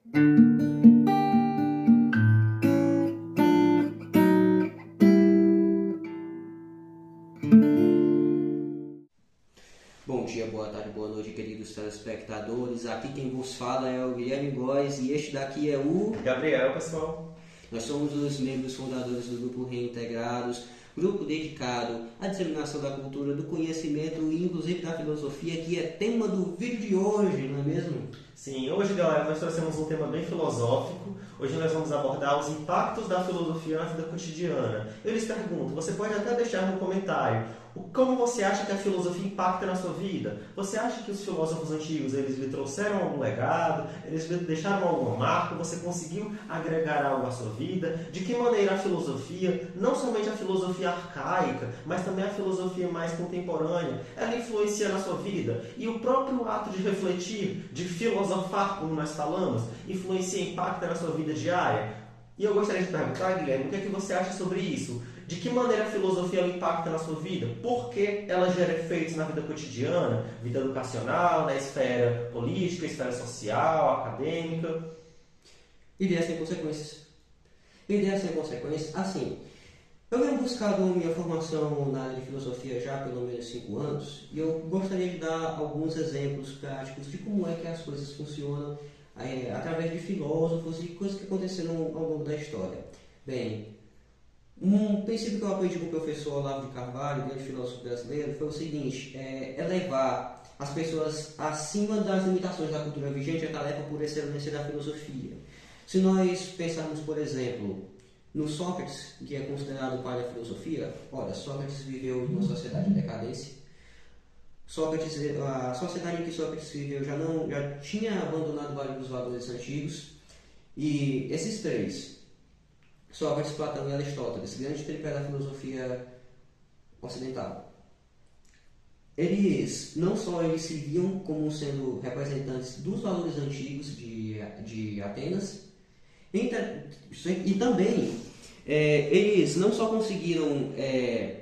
Bom dia, boa tarde, boa noite, queridos telespectadores. Aqui quem vos fala é o Guilherme Góes e este daqui é o Gabriel, pessoal. Nós somos os membros fundadores do Grupo Reintegrados, grupo dedicado à disseminação da cultura, do conhecimento e inclusive da filosofia, que é tema do vídeo de hoje, não é mesmo? Sim, hoje, galera, nós trouxemos um tema bem filosófico. Hoje nós vamos abordar os impactos da filosofia na vida cotidiana. Eu lhes pergunto, você pode até deixar no comentário como você acha que a filosofia impacta na sua vida? Você acha que os filósofos antigos eles lhe trouxeram algum legado? Eles lhe deixaram alguma marca? Você conseguiu agregar algo à sua vida? De que maneira a filosofia, não somente a filosofia arcaica, mas também a filosofia mais contemporânea, ela influencia na sua vida? E o próprio ato de refletir, de filosofar, como nós falamos, influencia e impacta na sua vida diária? E eu gostaria de perguntar, Guilherme, o que é que você acha sobre isso? De que maneira a filosofia ela impacta na sua vida? Por que ela gera efeitos na vida cotidiana, vida educacional, na esfera política, esfera social, acadêmica? Ideias sem consequências. Ideias sem consequências, assim, eu venho buscando minha formação na área de filosofia já há pelo menos 5 anos e eu gostaria de dar alguns exemplos práticos de como é que as coisas funcionam através de filósofos e coisas que aconteceram ao longo da história. Bem, um princípio que eu aprendi com o professor Olavo de Carvalho, grande filósofo brasileiro, foi o seguinte: elevar as pessoas acima das limitações da cultura vigente é a tarefa por excelência da filosofia. Se nós pensarmos, por exemplo, no Sócrates, que é considerado o pai da filosofia, olha, Sócrates viveu em uma sociedade de decadência. A sociedade em que Sócrates viveu já tinha abandonado vários dos valores antigos, e esses três, Sócrates, Platão e Aristóteles, grande tripé da filosofia ocidental, eles não só eles se viam como sendo representantes dos valores antigos de Atenas, e também eles não só conseguiram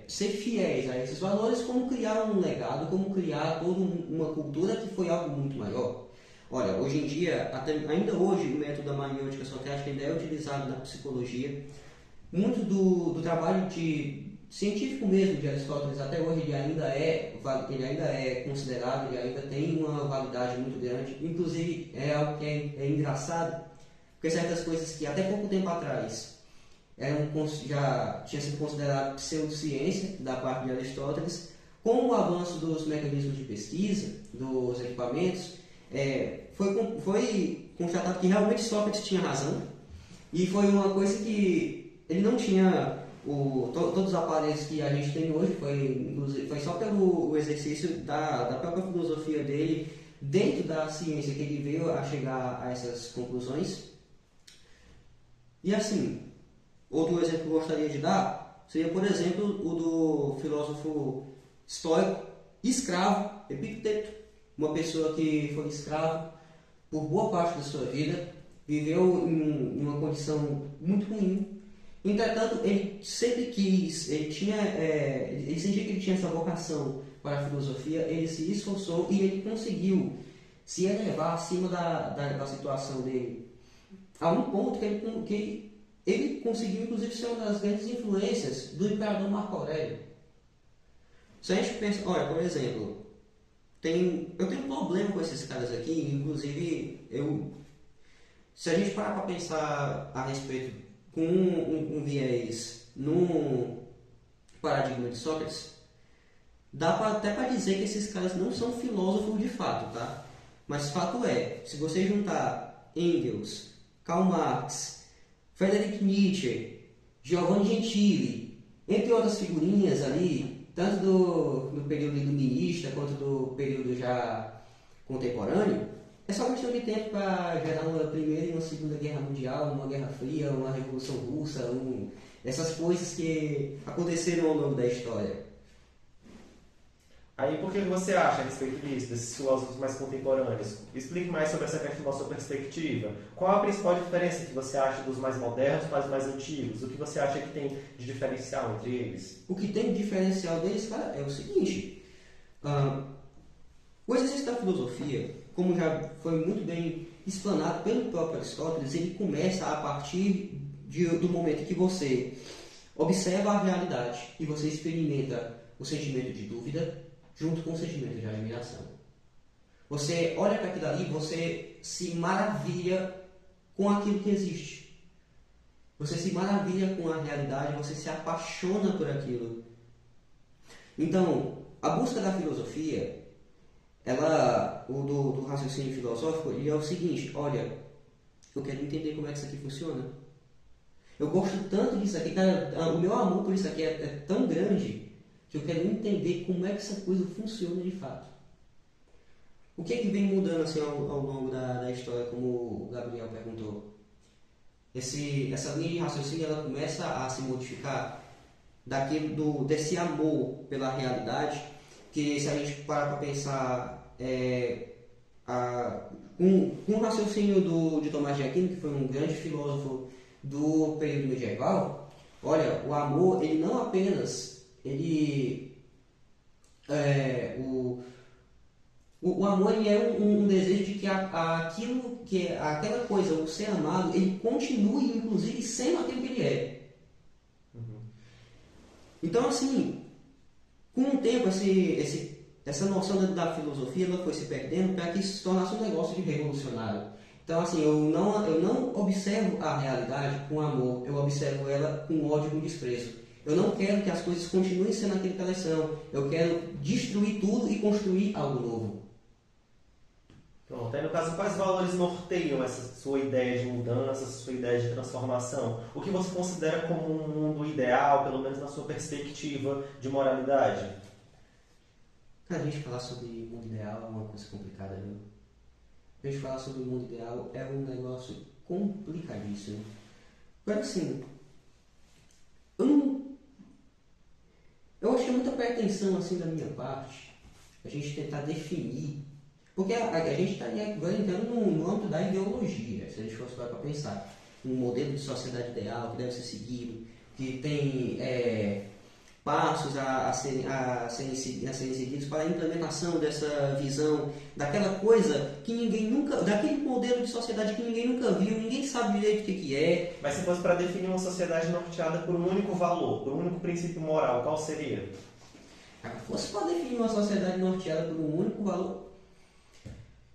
ser fiéis a esses valores, como criaram um legado, como criar toda uma cultura que foi algo muito maior. Olha, hoje em dia, ainda hoje, o método da maniôtica socrática ainda é utilizado na psicologia. Muito do trabalho científico mesmo de Aristóteles, até hoje, ele ainda é considerado, ele ainda tem uma validade muito grande. Inclusive, é algo que é engraçado, porque certas coisas que até pouco tempo atrás já tinha sido considerado pseudociência da parte de Aristóteles, com o avanço dos mecanismos de pesquisa, dos equipamentos, foi constatado que realmente Sócrates tinha razão, e foi uma coisa que ele não tinha todos os aparelhos que a gente tem hoje, foi só pelo exercício da própria filosofia dele, dentro da ciência, que ele veio a chegar a essas conclusões. E assim, outro exemplo que eu gostaria de dar seria, por exemplo, o do filósofo estoico, escravo, Epicteto, uma pessoa que foi escravo por boa parte da sua vida, viveu em uma condição muito ruim. Entretanto, ele sempre quis, ele sentia que ele tinha essa vocação para a filosofia, ele se esforçou e ele conseguiu se elevar acima da situação dele, a um ponto que ele conseguiu, inclusive, ser uma das grandes influências do imperador Marco Aurélio. Se a gente pensa, olha, por exemplo, eu tenho um problema com esses caras aqui, inclusive, se a gente parar para pensar a respeito com um viés num paradigma de Sócrates, dá até para dizer que esses caras não são filósofos de fato, tá? Mas fato é, se você juntar Engels, Karl Marx, Friedrich Nietzsche, Giovanni Gentili, entre outras figurinhas ali, tanto do período iluminista quanto do período já contemporâneo, é só questão de tempo para gerar uma primeira e uma segunda guerra mundial, uma guerra fria, uma revolução russa, essas coisas que aconteceram ao longo da história. Aí, por que você acha a respeito disso, desses filósofos mais contemporâneos? Explique mais sobre essa questão da sua perspectiva. Qual a principal diferença que você acha dos mais modernos para os mais antigos? O que você acha que tem de diferencial entre eles? O que tem de diferencial deles, cara, é o seguinte: o exercício da filosofia, como já foi muito bem explanado pelo próprio Aristóteles, ele começa a partir do momento que você observa a realidade e você experimenta o sentimento de dúvida junto com o sentimento de admiração. Você olha para aquilo ali, você se maravilha com aquilo que existe. Você se maravilha com a realidade, você se apaixona por aquilo. Então, a busca da filosofia, do raciocínio filosófico, ele é o seguinte: olha, eu quero entender como é que isso aqui funciona. Eu gosto tanto disso aqui, cara, o meu amor por isso aqui é tão grande que eu quero entender como é que essa coisa funciona de fato. O que é que vem mudando assim, ao longo da história, como o Gabriel perguntou? Essa linha de raciocínio ela começa a se modificar desse amor pela realidade, que se a gente parar para pensar com o raciocínio de Tomás de Aquino, que foi um grande filósofo do período medieval, olha, o amor, ele não apenas, o amor ele é um desejo de que aquela coisa, o ser amado, ele continue, inclusive, sendo aquilo que ele é. Uhum. Então, assim, com o tempo, essa noção da filosofia ela foi se perdendo para que isso se tornasse um negócio de revolucionário. Então, assim, eu não observo a realidade com amor, eu observo ela com ódio e com desprezo. Eu não quero que as coisas continuem sendo aquilo que elas são. Eu quero destruir tudo e construir algo novo. Pronto. Aí, no caso, quais valores norteiam essa sua ideia de mudança, essa sua ideia de transformação? O que você considera como um mundo ideal, pelo menos na sua perspectiva de moralidade? Cara, a gente falar sobre mundo ideal é uma coisa complicada, viu? A gente falar sobre o mundo ideal é um negócio complicadíssimo. Agora, assim, eu acho que é muita pretensão, assim, da minha parte, a gente tentar definir, porque a gente está agora entrando no âmbito da ideologia, se a gente fosse para pensar, um modelo de sociedade ideal que deve ser seguido, que tem passos a serem seguidos para a implementação dessa visão, daquela coisa que ninguém nunca, daquele modelo de sociedade que ninguém nunca viu, ninguém sabe direito o que é. Mas se fosse para definir uma sociedade norteada por um único valor, por um único princípio moral, qual seria? Se fosse para definir uma sociedade norteada por um único valor,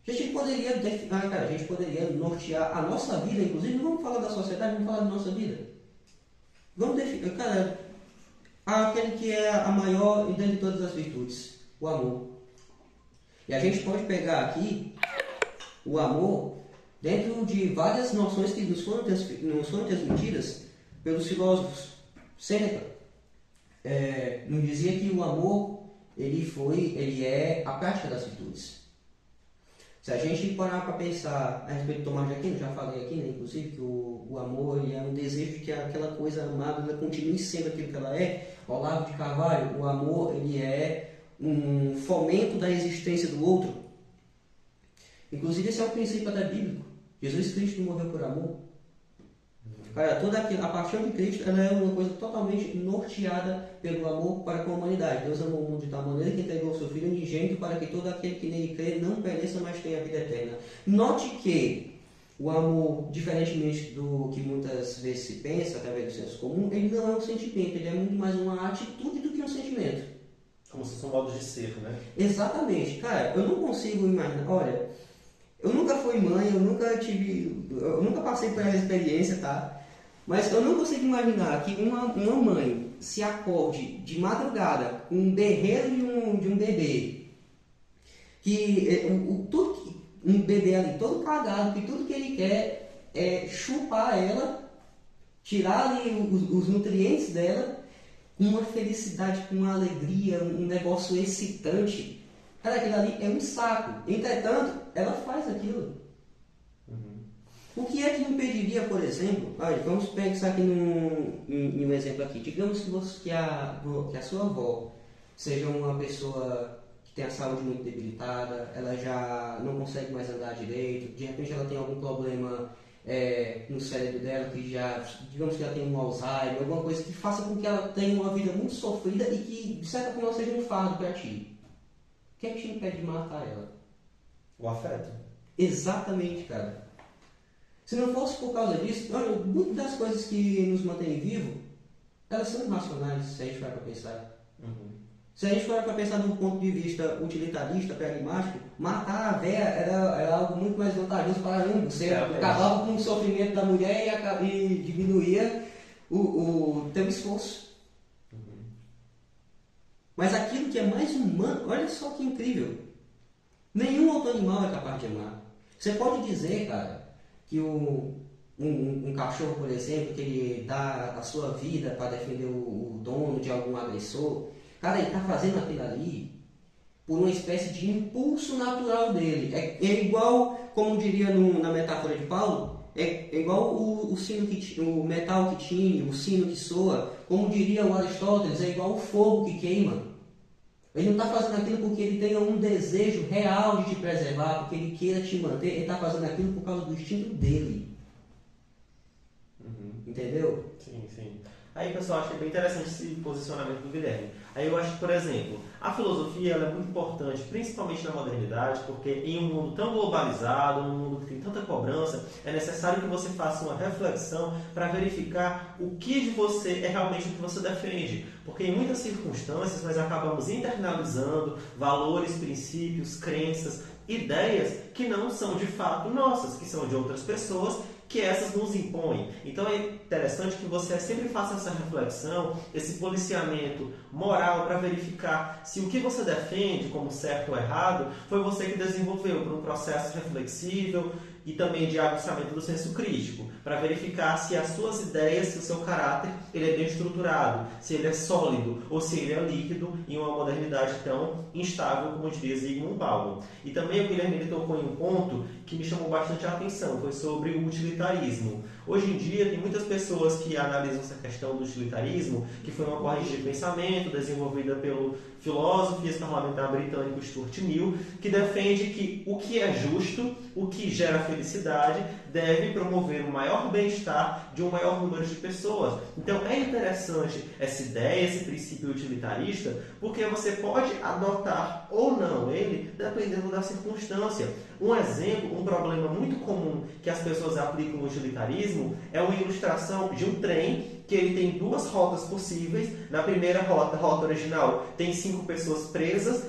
a gente poderia nortear a nossa vida, inclusive. Não vamos falar da sociedade, vamos falar da nossa vida. Vamos definir, aquele que é a maior dentre todas as virtudes, o amor. E a gente pode pegar aqui o amor dentro de várias noções que nos foram transmitidas pelos filósofos. Sêneca nos dizia que o amor ele é a prática das virtudes. Se a gente parar para pensar a respeito de Tomás de Aquino, já falei aqui, né, inclusive, que o amor ele é um desejo de que aquela coisa amada ela continue sendo aquilo que ela é. Olavo de Carvalho, o amor ele é um fomento da existência do outro. Inclusive, esse é o princípio até bíblico. Jesus Cristo morreu por amor. Cara, a paixão de Cristo ela é uma coisa totalmente norteada pelo amor para com a humanidade. Deus amou o mundo de tal maneira que entregou o seu Filho unigênito para que todo aquele que nele crê não pereça, mas tenha a vida eterna. Note que o amor, diferentemente do que muitas vezes se pensa, através do senso comum, ele não é um sentimento, ele é muito mais uma atitude do que um sentimento. Como se fosse um modo de ser, né? Exatamente. Cara, eu não consigo imaginar... Olha, eu nunca fui mãe, eu nunca passei por essa experiência, tá? Mas eu não consigo imaginar que uma mãe se acorde de madrugada com um berreiro de um bebê, um bebê ali todo cagado, que tudo que ele quer é chupar ela, tirar ali os nutrientes dela, com uma felicidade, com uma alegria, um negócio excitante. Cara, aquilo ali é um saco. Entretanto, ela faz aquilo. O que é que impediria, por exemplo, vamos pensar aqui em um exemplo aqui. Digamos que a sua avó seja uma pessoa que tem a saúde muito debilitada, ela já não consegue mais andar direito, de repente ela tem algum problema no cérebro dela, digamos que ela tem um Alzheimer, alguma coisa que faça com que ela tenha uma vida muito sofrida e que, de certa forma, seja um fardo para ti. O que é que te impede de matar ela? O afeto. Exatamente, cara. Se não fosse por causa disso, olha, muitas das coisas que nos mantêm vivos, elas são irracionais, se a gente for para pensar. Se a gente for para pensar de um ponto de vista utilitarista, pragmático, matar a véia era algo muito mais vantajoso para ambos. Você acabava com o sofrimento da mulher e diminuía o teu esforço. Mas aquilo que é mais humano, olha só que incrível. Nenhum outro animal é capaz de amar. Você pode dizer, cara, que um cachorro, por exemplo, que ele dá a sua vida para defender o dono de algum agressor, cara, ele está fazendo aquilo ali por uma espécie de impulso natural dele. É igual, como diria na metáfora de Paulo, é igual o sino o metal que tine, o sino que soa. Como diria o Aristóteles, é igual o fogo que queima. Ele não está fazendo aquilo porque ele tenha um desejo real de te preservar, porque ele queira te manter. Ele está fazendo aquilo por causa do instinto dele. Entendeu? Sim, sim. Aí, pessoal, achei bem interessante esse posicionamento do Guilherme. Aí eu acho que, por exemplo, a filosofia ela é muito importante, principalmente na modernidade, porque em um mundo tão globalizado, um mundo que tem tanta cobrança, é necessário que você faça uma reflexão para verificar o que de você é realmente o que você defende. Porque em muitas circunstâncias nós acabamos internalizando valores, princípios, crenças, ideias que não são de fato nossas, que são de outras pessoas, que essas nos impõem. Então é interessante que você sempre faça essa reflexão, esse policiamento moral para verificar se o que você defende como certo ou errado foi você que desenvolveu por um processo reflexível e também de aguçamento do senso crítico, para verificar se as suas ideias, se o seu caráter ele é bem estruturado, se ele é sólido ou se ele é líquido em uma modernidade tão instável como diria Zygmunt Bauman. E também o Guilherme tocou em um ponto que me chamou bastante a atenção, foi sobre o utilitarismo. Hoje em dia, tem muitas pessoas que analisam essa questão do utilitarismo, que foi uma corrente de pensamento desenvolvida pelo filósofo e ex-parlamentar britânico Stuart Mill, que defende que o que é justo, o que gera felicidade, deve promover o maior bem-estar de um maior número de pessoas. Então, é interessante essa ideia, esse princípio utilitarista, porque você pode adotar ou não ele, dependendo da circunstância. Um exemplo, um problema muito comum que as pessoas aplicam no utilitarismo é uma ilustração de um trem que ele tem duas rotas possíveis. Na primeira rota, a rota original, tem 5 pessoas presas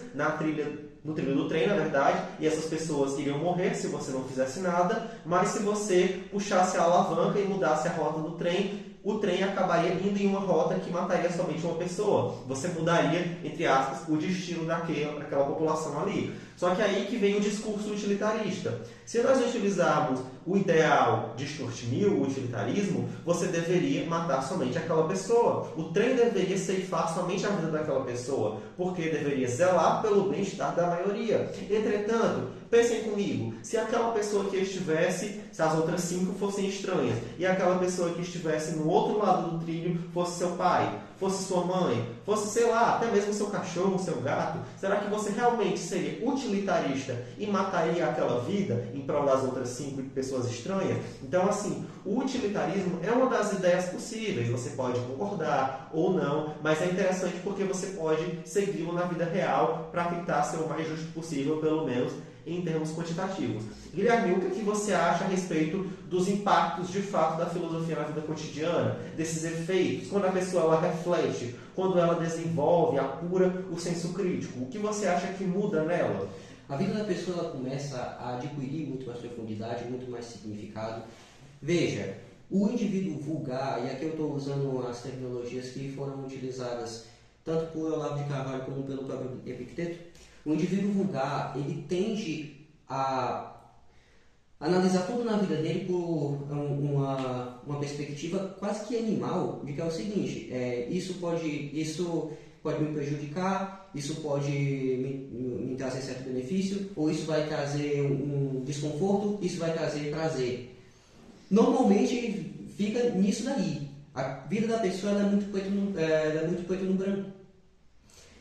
no trilho do trem, na verdade, e essas pessoas iriam morrer se você não fizesse nada, mas se você puxasse a alavanca e mudasse a rota do trem, o trem acabaria indo em uma rota que mataria somente uma pessoa. Você mudaria, entre aspas, o destino daquela população ali. Só que aí que vem o discurso utilitarista. Se nós utilizarmos o ideal de Stuart Mill, o utilitarismo, você deveria matar somente aquela pessoa. O trem deveria ceifar somente a vida daquela pessoa, porque deveria zelar pelo bem-estar da maioria. Entretanto, pensem comigo, se aquela pessoa que estivesse, se as outras 5 fossem estranhas, e aquela pessoa que estivesse no outro lado do trilho fosse seu pai, fosse sua mãe, fosse, sei lá, até mesmo seu cachorro, seu gato, será que você realmente seria utilitarista e mataria aquela vida em prol das outras 5 pessoas estranhas? Então, assim, o utilitarismo é uma das ideias possíveis. Você pode concordar ou não, mas é interessante porque você pode segui-lo na vida real para tentar ser o mais justo possível, pelo menos em termos quantitativos. Guilherme, o que você acha a respeito dos impactos de fato da filosofia na vida cotidiana, desses efeitos, quando a pessoa ela reflete, quando ela desenvolve, apura o senso crítico? O que você acha que muda nela? A vida da pessoa ela começa a adquirir muito mais profundidade, muito mais significado. Veja, o indivíduo vulgar, e aqui eu estou usando as terminologias que foram utilizadas tanto por Olavo de Carvalho como pelo próprio Epicteto, o indivíduo vulgar, ele tende a analisar tudo na vida dele por uma perspectiva quase que animal, de que é o seguinte, isso pode me prejudicar, isso pode me trazer certo benefício, ou isso vai trazer um desconforto, isso vai trazer prazer. Normalmente fica nisso daí. A vida da pessoa ela é muito preto no branco.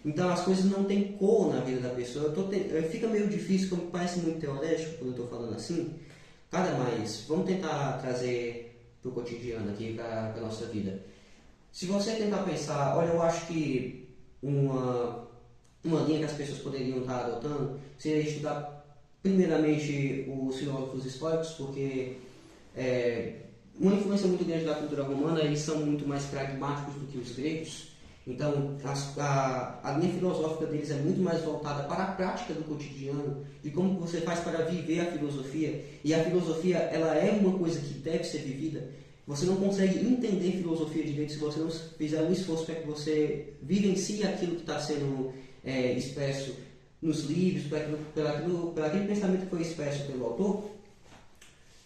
Então as coisas não têm cor na vida da pessoa. Fica meio difícil, como parece muito teorético quando eu estou falando assim. Cara, mas vamos tentar trazer para o cotidiano aqui, para a nossa vida. Se você tentar pensar, olha, eu acho que uma linha que as pessoas poderiam estar adotando seria estudar primeiramente os filósofos históricos, porque uma influência muito grande da cultura romana, eles são muito mais pragmáticos do que os gregos. Então, a linha filosófica deles é muito mais voltada para a prática do cotidiano, de como você faz para viver a filosofia. E a filosofia, ela é uma coisa que deve ser vivida. Você não consegue entender filosofia direito se você não fizer um esforço para que você vivencie aquilo que está sendo expresso nos livros, pelo aquele pensamento que foi expresso pelo autor.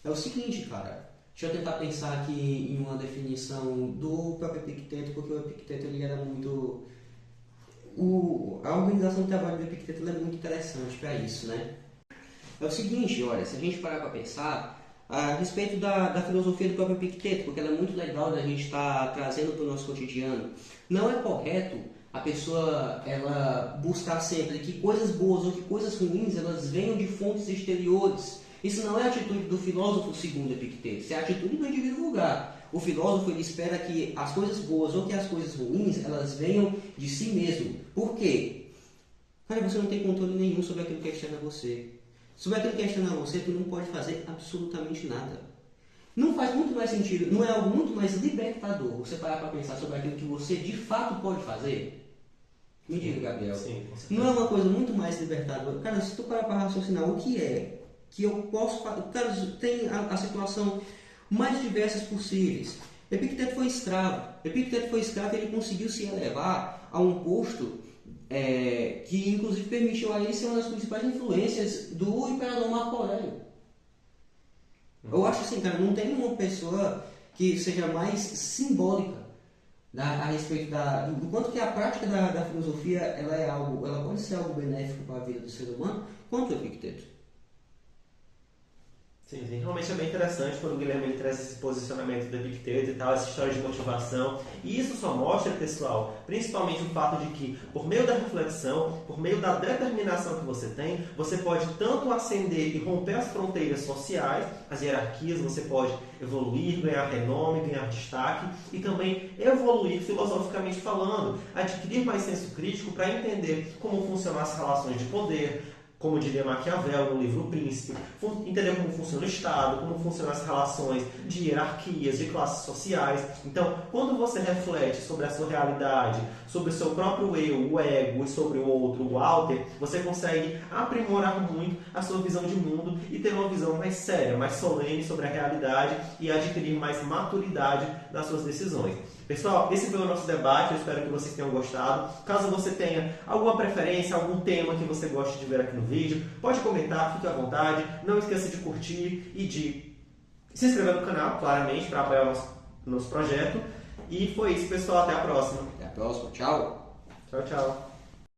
É o seguinte, cara. Deixa eu tentar pensar aqui em uma definição do próprio Epicteto, porque o Epicteto ele era muito... a organização do trabalho do Epicteto é muito interessante para isso, né? É o seguinte, olha, se a gente parar para pensar a respeito da filosofia do próprio Epicteto, porque ela é muito legal da gente estar trazendo para o nosso cotidiano, não é correto a pessoa ela buscar sempre que coisas boas ou que coisas ruins elas venham de fontes exteriores. Isso não é a atitude do filósofo segundo Epicteto, isso é a atitude do indivíduo vulgar. O filósofo ele espera que as coisas boas ou que as coisas ruins elas venham de si mesmo. Por quê? Cara, você não tem controle nenhum sobre aquilo que é externo a você. Sobre aquilo que é externo a você, tu não pode fazer absolutamente nada. Não faz muito mais sentido, não é algo muito mais libertador você parar para pensar sobre aquilo que você de fato pode fazer? Me diga, Gabriel. Sim, não é uma coisa muito mais libertadora? Cara, se tu parar para raciocinar o que é que eu posso fazer, cara, tem a situação mais diversas possíveis. Epicteto foi escravo. Epicteto foi escravo e ele conseguiu se elevar a um posto que inclusive permitiu a ele ser uma das principais influências do imperador Marco Aurélio. Eu acho assim, cara, não tem uma pessoa que seja mais simbólica a respeito do quanto que a prática da filosofia ela pode ser algo benéfico para a vida do ser humano, quanto o Epicteto. Sim, realmente é bem interessante quando o Guilherme ele traz esse posicionamento do Epicteto e tal, essa história de motivação. E isso só mostra, pessoal, principalmente o fato de que, por meio da reflexão, por meio da determinação que você tem, você pode tanto ascender e romper as fronteiras sociais, as hierarquias, você pode evoluir, ganhar renome, ganhar destaque e também evoluir filosoficamente falando, adquirir mais senso crítico para entender como funcionam as relações de poder, como diria Maquiavel no livro O Príncipe, entender como funciona o Estado, como funcionam as relações de hierarquias, de classes sociais. Então, quando você reflete sobre a sua realidade, sobre o seu próprio eu, o ego, e sobre o outro, o alter, você consegue aprimorar muito a sua visão de mundo e ter uma visão mais séria, mais solene sobre a realidade e adquirir mais maturidade nas suas decisões. Pessoal, esse foi o nosso debate, eu espero que vocês tenham gostado. Caso você tenha alguma preferência, algum tema que você goste de ver aqui no vídeo, pode comentar, fique à vontade. Não esqueça de curtir e de se inscrever no canal, claramente, para apoiar o nosso projeto. E foi isso, pessoal. Até a próxima. Até a próxima. Tchau. Tchau, tchau.